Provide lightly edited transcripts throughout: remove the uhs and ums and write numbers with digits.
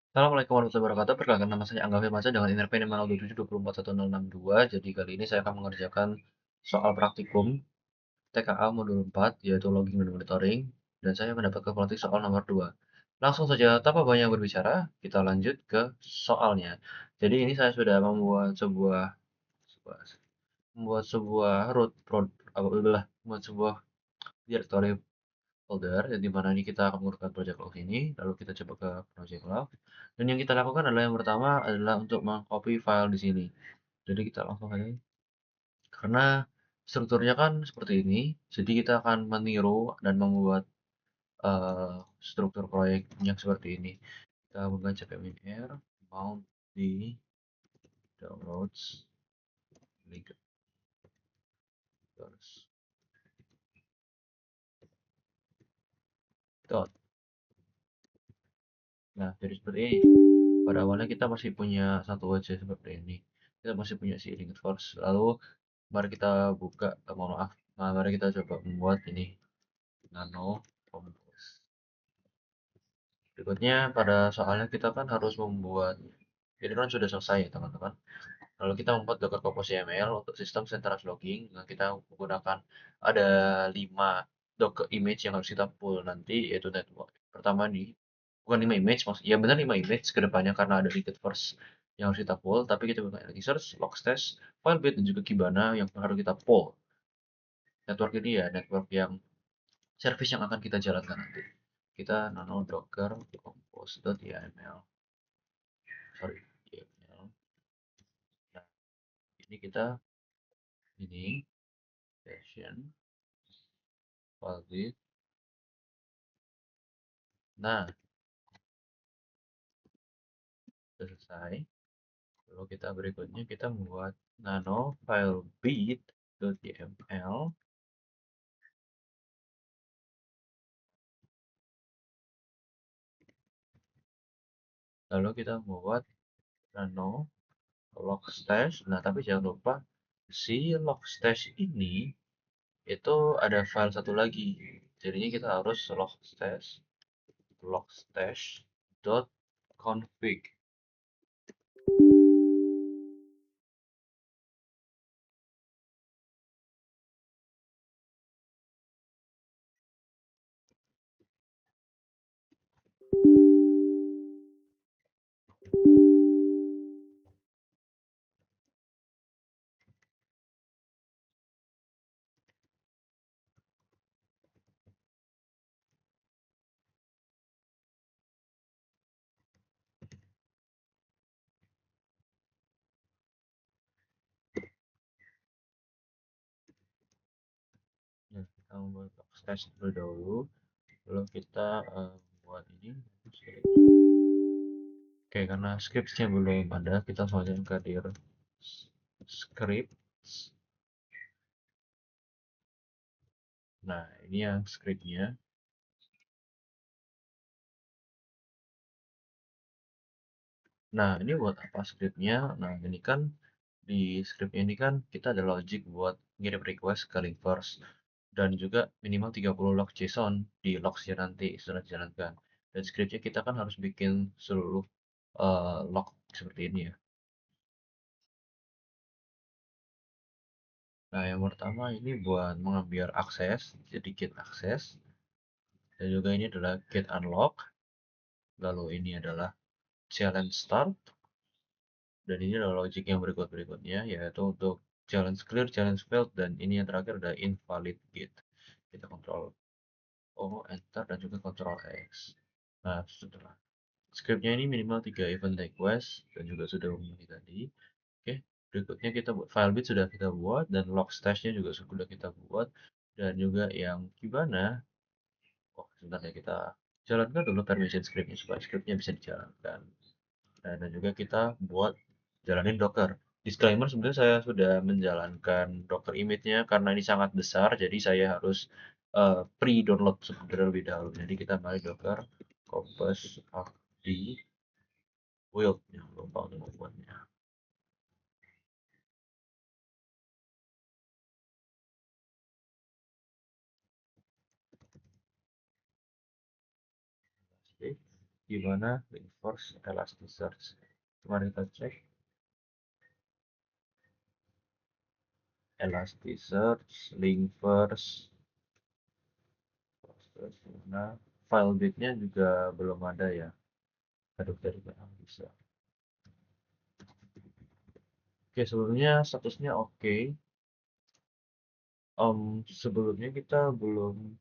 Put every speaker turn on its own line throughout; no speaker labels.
Assalamualaikum warahmatullahi wabarakatuh. Perkenalkan nama saya Angga Firmansyah dengan INRP 507724162. Jadi kali ini saya akan mengerjakan soal praktikum TKA modul 4 yaitu logging dan monitoring dan saya mendapatkan kelompok soal nomor 2. Langsung saja tanpa banyak berbicara, kita lanjut ke soalnya. Jadi ini saya sudah membuat sebuah root membuat sebuah directory folder yang dimana ini kita akan menggunakan project log ini, lalu kita coba ke project log. Dan yang kita lakukan adalah yang pertama adalah untuk mengcopy file di sini. Jadi kita langsung aja, karena strukturnya kan seperti ini, jadi kita akan meniru dan membuat struktur proyeknya seperti ini. Kita buka cpminr, mount di downloads, link terus dot. Nah, jadi seperti ini. Pada awalnya kita masih punya satu wajah seperti ini. Kita masih punya si link source. Lalu mari kita buka, mohon maaf. Nah, mari kita coba membuat ini nano compose. Berikutnya pada soalnya kita kan harus membuat ini kan sudah selesai ya teman-teman. Lalu kita membuat Docker Compose YAML untuk sistem centralized logging. Nah, kita menggunakan ada 5 Docker image yang harus kita pull nanti yaitu network. Pertama nih, bukan 5 image maksud ya benar 5 image ke depannya karena ada ticket first yang harus kita pull, tapi kita bukan Elasticsearch, Logstash, Firebase dan juga Kibana yang harus kita pull. Network ini ya network yang service yang akan kita jalankan nanti. Kita nano docker compose.yml. Sorry, YAML. Nah, ini kita ini session valid. Nah, selesai. Lalu kita berikutnya kita membuat nano file bit.yml. Lalu kita membuat nano logstash. Nah, tapi jangan lupa si logstash ini itu ada file satu lagi. Jadinya kita harus logstash.config. Nah, kita membuat logstash terlebih dahulu. Lalu kita buat ini. Oke, karena scriptnya belum ada, kita langsung ke dir script. Nah, ini yang scriptnya. Nah, ini buat apa scriptnya? Nah, ini kan di scriptnya ini kan kita ada logic buat ngirim request ke link first dan juga minimal 30 log JSON di logsnya nanti setelah dijalankan. Dan scriptnya kita kan harus bikin seluruh log seperti ini ya. Nah, yang pertama ini buat mengambil akses, jadi get akses. Dan juga ini adalah get unlock. Lalu ini adalah challenge start. Dan ini adalah logic yang berikutnya, yaitu untuk challenge clear, challenge failed, dan ini yang terakhir ada invalid git. Kita kontrol O, enter, dan juga kontrol X. Nah, setelah scriptnya ini minimal 3 event request, dan juga sudah memenuhi tadi. Oke, berikutnya kita buat filebit sudah kita buat, dan log stash-nya juga sudah kita buat, dan juga yang Kibana. Oh, sebentar ya, kita jalankan dulu permission scriptnya supaya scriptnya bisa dijalankan. Dan juga kita buat jalanin Docker. Disclaimer, sebenarnya saya sudah menjalankan Docker image-nya karena ini sangat besar, jadi saya harus pre-download terlebih dahulu. Jadi kita mari Docker Compose di build, jangan lupa untuk membuatnya. Oke. gimana link first Elasticsearch. Mari kita cek Elasticsearch link first. Nah, file bitnya juga belum ada ya. Aduh, dari mana bisa. Oke, sebelumnya statusnya oke. Sebelumnya kita belum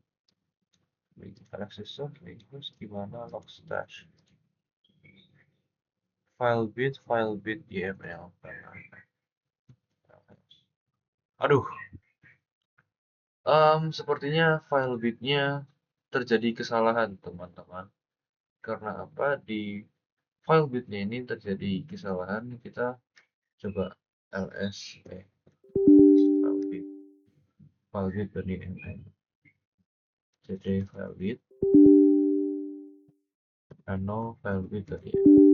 Elasticsearch link first gimana logstash. Filebit YML. Aduh, sepertinya filebitnya terjadi kesalahan teman-teman. Karena apa? Di filebitnya ini terjadi kesalahan. Kita coba ls filebit dari YML. Jadi filebit nano filebit dari YML.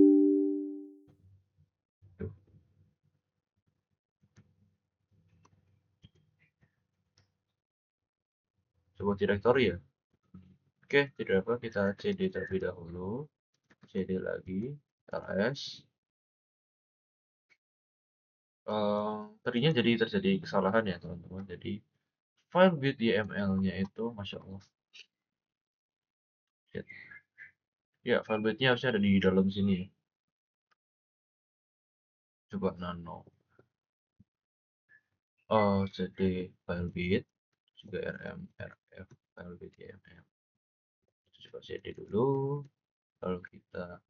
Coba direktori ya. Oke, tidak apa, kita cd terlebih dahulu. Cd lagi, ls. Tadinya jadi terjadi kesalahan ya teman-teman. Jadi filebit YML-nya itu, masya Allah. Ya, filebitnya harusnya ada di dalam sini. Coba nano. Cd filebit juga rm rf filebit YML. Coba cd dulu. Lalu kita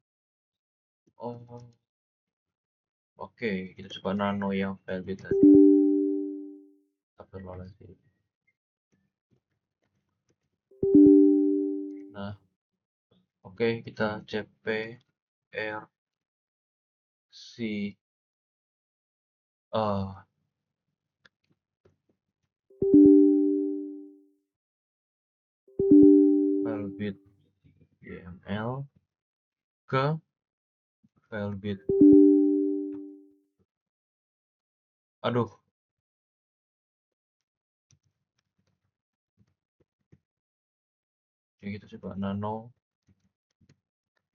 oke, kita coba nano yang filebit tadi. Astagfirullahaladzim. Nah, oke, kita cp r c filebit YML ke filebit. Aduh, oke, kita coba nano.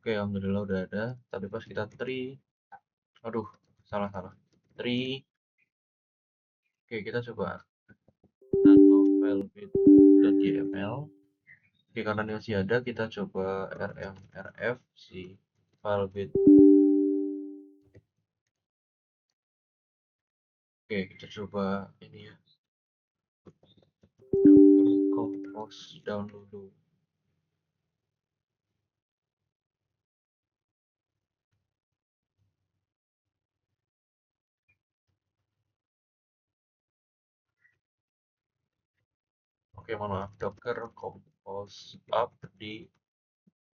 Oke, alhamdulillah udah ada. Tapi pas kita tree, aduh, salah. Tree. Oke, kita coba nano filebit dan YML. Oke, karena ini masih ada, kita coba rmrf si filebit. Oke, kita coba ini ya. Compose download dulu. Oke, mohon maaf, docker compose up di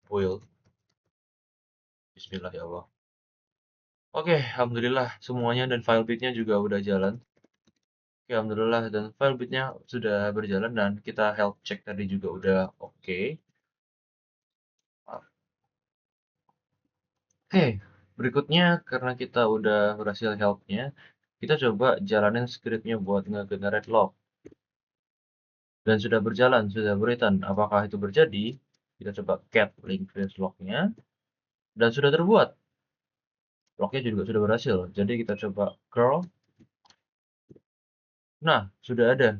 build. Bismillah ya Allah. Oke, alhamdulillah semuanya dan filebitnya juga udah jalan. Oke, alhamdulillah dan filebitnya sudah berjalan dan kita health check tadi juga udah oke. Oke, berikutnya karena kita udah berhasil health-nya, kita coba jalanin scriptnya buat nge-generate log. Dan sudah berjalan, sudah beritan. Apakah itu berjadi? Kita coba cat link log-nya dan sudah terbuat. Lognya juga sudah berhasil. Jadi kita coba curl. Nah, sudah ada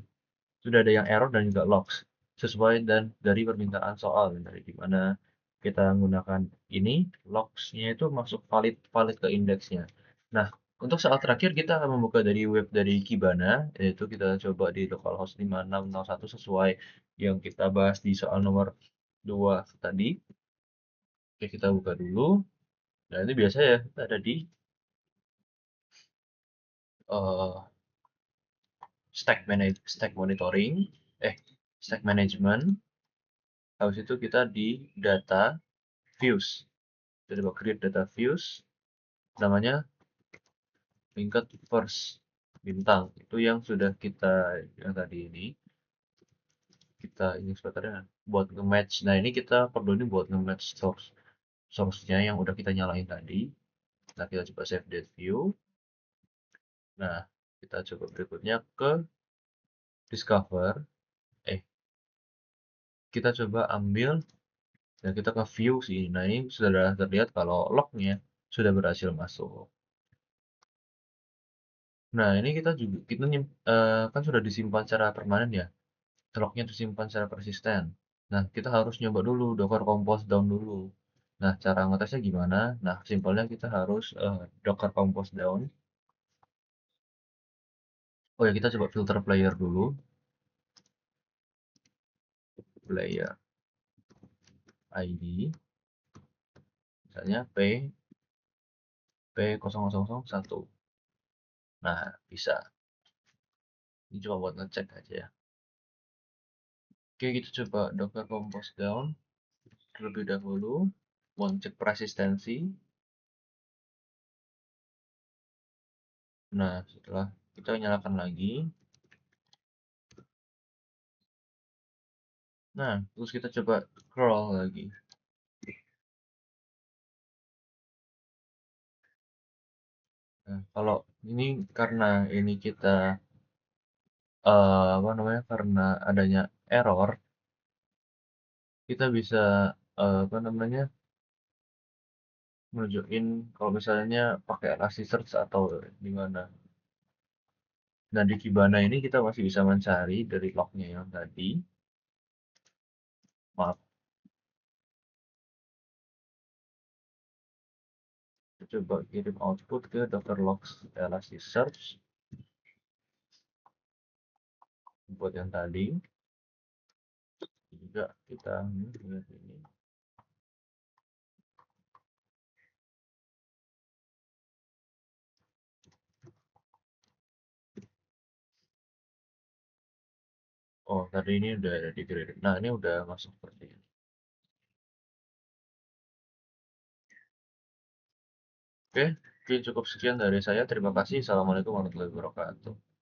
yang error dan juga logs sesuai dan dari permintaan soal dari dimana kita menggunakan ini logsnya itu masuk valid ke indeksnya. Nah, untuk saat terakhir kita akan membuka dari web dari Kibana, yaitu kita coba di localhost 5601 sesuai yang kita bahas di soal nomor 2 tadi. Oke, kita buka dulu. Nah, ini biasa ya, kita ada di uh, stack monitoring, stack management. Habis itu kita di data views. Kita coba create data views. Namanya tingkat first bintang. Itu yang sudah kita yang tadi ini kita ini sebenarnya buat nge-match. Nah, ini kita perlu ini buat nge-match source-nya yang udah kita nyalain tadi. Nah, kita coba save that view. Nah, kita coba berikutnya ke discover. Kita coba ambil Nah, kita ke view sih. Nah, ini sudah terlihat kalau lognya sudah berhasil masuk. Nah, ini kita juga kan sudah disimpan secara permanen ya. Lognya tersimpan secara persisten. Nah, kita harus nyoba dulu Docker Compose down dulu. Nah, cara ngetesnya gimana? Nah, simpelnya kita harus Docker Compose down. Oh ya, kita coba filter player dulu. Player ID, misalnya P0001. Nah, bisa. Ini cuma buat ngecek aja ya. Oke, kita coba Docker Compose down terlebih dahulu. Mau cek persistensi. Nah, setelah kita nyalakan lagi. Nah, terus kita coba scroll lagi. Nah, kalau ini karena ini kita apa namanya? Karena adanya error, kita bisa apa namanya? Nunjukin kalau misalnya pakai Elasticsearch atau di mana. Nah, di Kibana ini kita masih bisa mencari dari lognya yang tadi. Maaf, kita coba kirim output ke Docker logs Elasticsearch buat yang tadi. Juga kita lihat ini. Oh, tadi ini udah ada di grid. Nah, ini udah masuk seperti ini. Oke, mungkin cukup sekian dari saya. Terima kasih. Assalamualaikum warahmatullahi wabarakatuh.